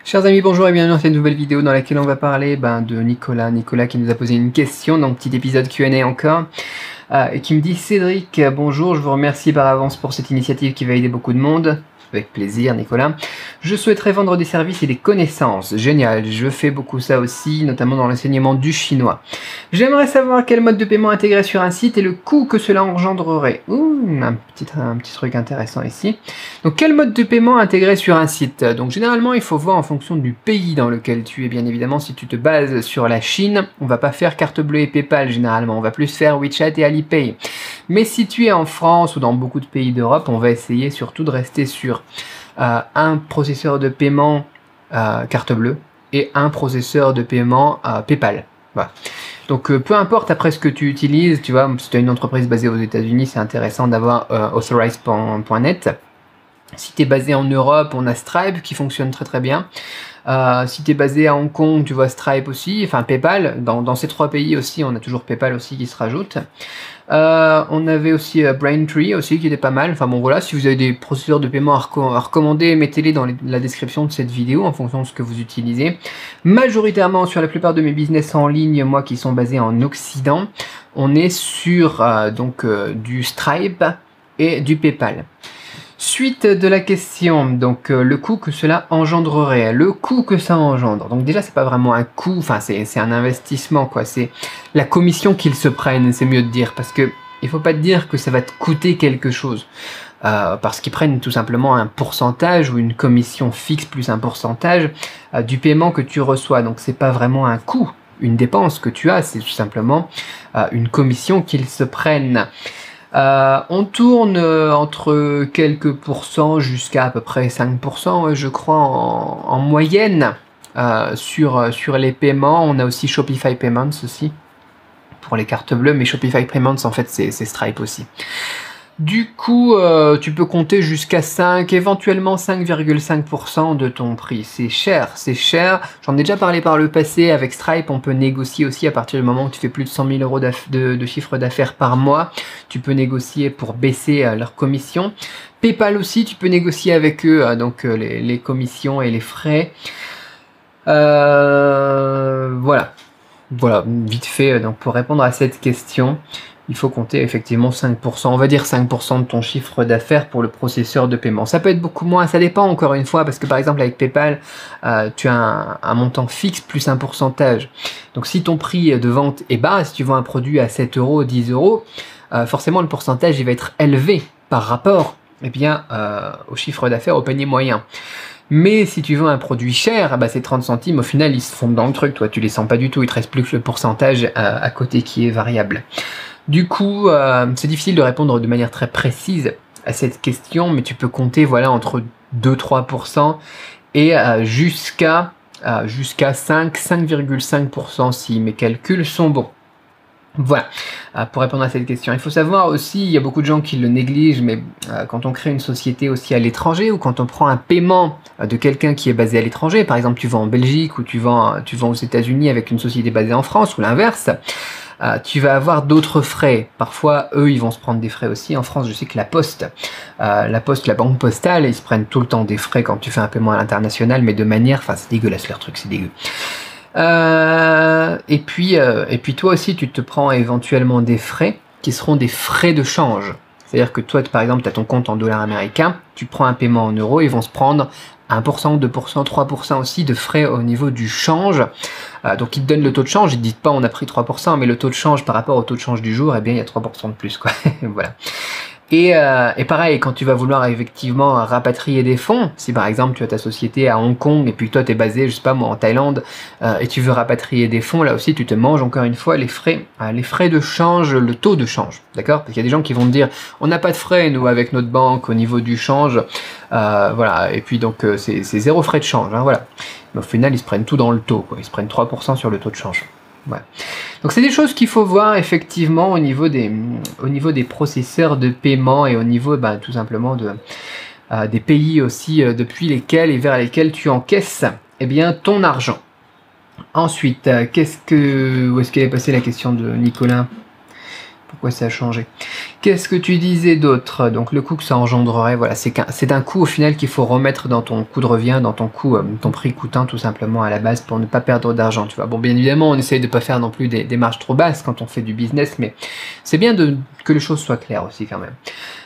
Chers amis, bonjour et bienvenue dans cette nouvelle vidéo dans laquelle on va parler de Nicolas qui nous a posé une question, donc petit épisode Q&A encore, et qui me dit: Cédric, bonjour, je vous remercie par avance pour cette initiative qui va aider beaucoup de monde. Avec plaisir, Nicolas. Je souhaiterais vendre des services et des connaissances. Génial, je fais beaucoup ça aussi, notamment dans l'enseignement du chinois. J'aimerais savoir quel mode de paiement intégrer sur un site et le coût que cela engendrerait. Ouh, un petit truc intéressant ici. Donc, quel mode de paiement intégrer sur un site? Donc, généralement, il faut voir en fonction du pays dans lequel tu es. Bien évidemment, si tu te bases sur la Chine, on va pas faire carte bleue et PayPal généralement. On va plus faire WeChat et Alipay. Mais si tu es en France ou dans beaucoup de pays d'Europe, on va essayer surtout de rester sur un processeur de paiement carte bleue et un processeur de paiement PayPal. Voilà. Donc peu importe après ce que tu utilises, tu vois, si tu as une entreprise basée aux États-Unis, c'est intéressant d'avoir authorize.net. Si tu es basé en Europe, on a Stripe qui fonctionne très très bien. Si tu es basé à Hong Kong, tu vois Stripe aussi, enfin PayPal. Dans ces trois pays aussi, on a toujours PayPal aussi qui se rajoute. On avait aussi Braintree aussi qui était pas mal. Enfin bon voilà, si vous avez des procédures de paiement à recommander, mettez-les dans la description de cette vidéo en fonction de ce que vous utilisez. Majoritairement sur la plupart de mes business en ligne, moi qui sont basés en Occident, on est sur du Stripe et du PayPal. Suite de la question, donc le coût que cela engendrerait, le coût que ça engendre. Donc déjà c'est pas vraiment un coût, enfin c'est un investissement quoi, c'est la commission qu'ils se prennent, c'est mieux de dire, parce que il faut pas te dire que ça va te coûter quelque chose, parce qu'ils prennent tout simplement un pourcentage ou une commission fixe plus un pourcentage du paiement que tu reçois, donc c'est pas vraiment un coût, une dépense que tu as, c'est tout simplement une commission qu'ils se prennent. On tourne entre quelques pourcents jusqu'à à peu près 5%, je crois, en moyenne sur les paiements. On a aussi Shopify Payments aussi pour les cartes bleues, mais Shopify Payments en fait c'est Stripe aussi. Du coup, tu peux compter jusqu'à 5, éventuellement 5,5% de ton prix. C'est cher, c'est cher. J'en ai déjà parlé par le passé. Avec Stripe, on peut négocier aussi à partir du moment où tu fais plus de 100 000 euros de chiffre d'affaires par mois. Tu peux négocier pour baisser leur commission. PayPal aussi, tu peux négocier avec eux les commissions et les frais. Voilà, vite fait. Donc pour répondre à cette question, il faut compter effectivement 5%, on va dire 5% de ton chiffre d'affaires pour le processeur de paiement. Ça peut être beaucoup moins, ça dépend encore une fois, parce que par exemple avec PayPal, tu as un montant fixe plus un pourcentage. Donc si ton prix de vente est bas, si tu vends un produit à 7 euros, 10 euros, forcément le pourcentage il va être élevé par rapport au chiffre d'affaires, au panier moyen. Mais si tu vends un produit cher, ces 30 centimes, au final, ils se fondent dans le truc, toi, tu les sens pas du tout, il te reste plus que le pourcentage à côté qui est variable. Du coup, c'est difficile de répondre de manière très précise à cette question, mais tu peux compter entre 2-3% et jusqu'à 5,5% si mes calculs sont bons. Voilà, pour répondre à cette question. Il faut savoir aussi, il y a beaucoup de gens qui le négligent, mais quand on crée une société aussi à l'étranger, ou quand on prend un paiement de quelqu'un qui est basé à l'étranger, par exemple tu vends en Belgique ou tu vends aux États-Unis avec une société basée en France, ou l'inverse, tu vas avoir d'autres frais. Parfois, eux, ils vont se prendre des frais aussi. En France, je sais que la banque postale, ils se prennent tout le temps des frais quand tu fais un paiement à l'international, mais de manière, c'est dégueulasse leur truc, c'est dégueu. Et puis toi aussi, tu te prends éventuellement des frais qui seront des frais de change. C'est-à-dire que toi, par exemple, tu as ton compte en dollars américains, tu prends un paiement en euros, ils vont se prendre 1%, 2%, 3% aussi de frais au niveau du change. Donc ils te donnent le taux de change, ils te disent pas on a pris 3%, mais le taux de change par rapport au taux de change du jour, il y a 3% de plus, quoi. Voilà. Et pareil, quand tu vas vouloir effectivement rapatrier des fonds, si par exemple tu as ta société à Hong Kong et puis toi tu es basé, je sais pas moi, en Thaïlande et tu veux rapatrier des fonds, là aussi tu te manges encore une fois les frais de change, le taux de change, d'accord? Parce qu'il y a des gens qui vont te dire on n'a pas de frais nous avec notre banque au niveau du change, voilà, et puis donc c'est zéro frais de change, hein, voilà. Mais au final ils se prennent tout dans le taux, quoi. Ils se prennent 3% sur le taux de change. Voilà. Donc c'est des choses qu'il faut voir effectivement au niveau des processeurs de paiement et au niveau tout simplement des pays aussi depuis lesquels et vers lesquels tu encaisses ton argent. Ensuite, où est-ce qu'elle est passée la question de Nicolas? Pourquoi ça a changé? Qu'est-ce que tu disais d'autre? Donc le coût que ça engendrerait, voilà, c'est un coût au final qu'il faut remettre dans ton coût de revient, dans ton coût, ton prix coûtant tout simplement à la base pour ne pas perdre d'argent, tu vois. Bon, bien évidemment, on essaye de pas faire non plus des marges trop basses quand on fait du business, mais c'est bien que les choses soient claires aussi quand même.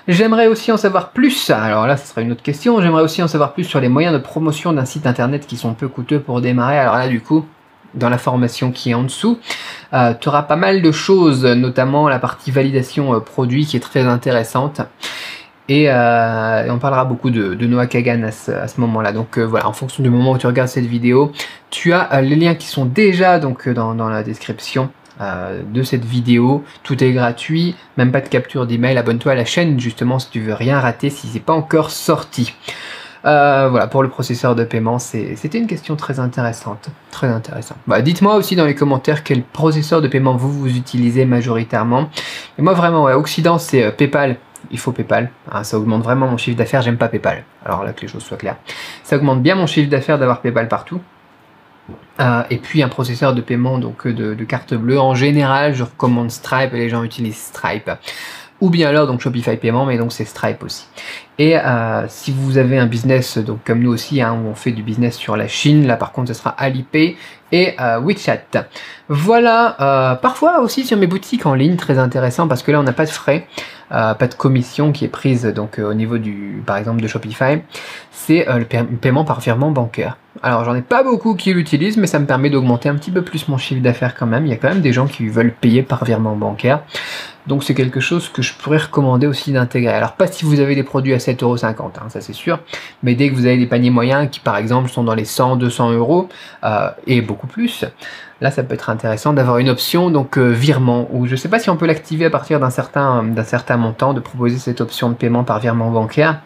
J'aimerais aussi en savoir plus, alors là ce serait une autre question, j'aimerais aussi en savoir plus sur les moyens de promotion d'un site internet qui sont peu coûteux pour démarrer. Alors là du coup, dans la formation qui est en dessous, tu auras pas mal de choses, notamment la partie validation produit qui est très intéressante. Et on parlera beaucoup de Noah Kagan à ce moment-là. Donc voilà, en fonction du moment où tu regardes cette vidéo, tu as les liens qui sont déjà donc, dans la description de cette vidéo. Tout est gratuit, même pas de capture d'email. Abonne-toi à la chaîne justement si tu veux rien rater, si c'est pas encore sorti. Voilà, pour le processeur de paiement, c'était une question très intéressante. Très intéressante. Bah, dites-moi aussi dans les commentaires quel processeur de paiement vous utilisez majoritairement. Et moi vraiment, ouais, Occident, c'est PayPal. Il faut PayPal. Hein, ça augmente vraiment mon chiffre d'affaires. J'aime pas PayPal. Alors là, que les choses soient claires. Ça augmente bien mon chiffre d'affaires d'avoir PayPal partout. Et puis un processeur de paiement donc de carte bleue. En général, je recommande Stripe et les gens utilisent Stripe. Ou bien alors donc Shopify Paiement, mais donc c'est Stripe aussi. Et si vous avez un business, donc comme nous aussi, hein, où on fait du business sur la Chine, là par contre ce sera Alipay et WeChat. Voilà, parfois aussi sur mes boutiques en ligne, très intéressant parce que là on n'a pas de frais, pas de commission qui est prise donc au niveau par exemple de Shopify, c'est le paiement par virement bancaire. Alors j'en ai pas beaucoup qui l'utilisent, mais ça me permet d'augmenter un petit peu plus mon chiffre d'affaires quand même. Il y a quand même des gens qui veulent payer par virement bancaire. Donc c'est quelque chose que je pourrais recommander aussi d'intégrer. Alors pas si vous avez des produits à 7,50 €, hein, ça c'est sûr, mais dès que vous avez des paniers moyens qui par exemple sont dans les 100-200 € et beaucoup plus, là ça peut être intéressant d'avoir une option donc virement, ou je sais pas si on peut l'activer à partir d'un certain montant, de proposer cette option de paiement par virement bancaire.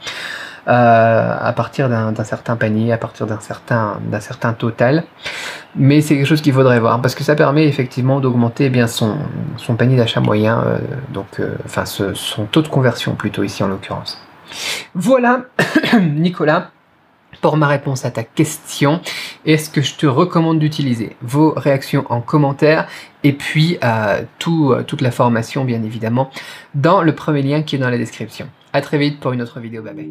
À partir d'un certain panier, à partir d'un certain total, mais c'est quelque chose qu'il faudrait voir parce que ça permet effectivement d'augmenter bien son panier d'achat moyen, enfin son taux de conversion plutôt ici en l'occurrence. Voilà Nicolas pour ma réponse à ta question. Est-ce que je te recommande d'utiliser? Vos réactions en commentaire et puis toute la formation bien évidemment dans le premier lien qui est dans la description. À très vite pour une autre vidéo, bye bye.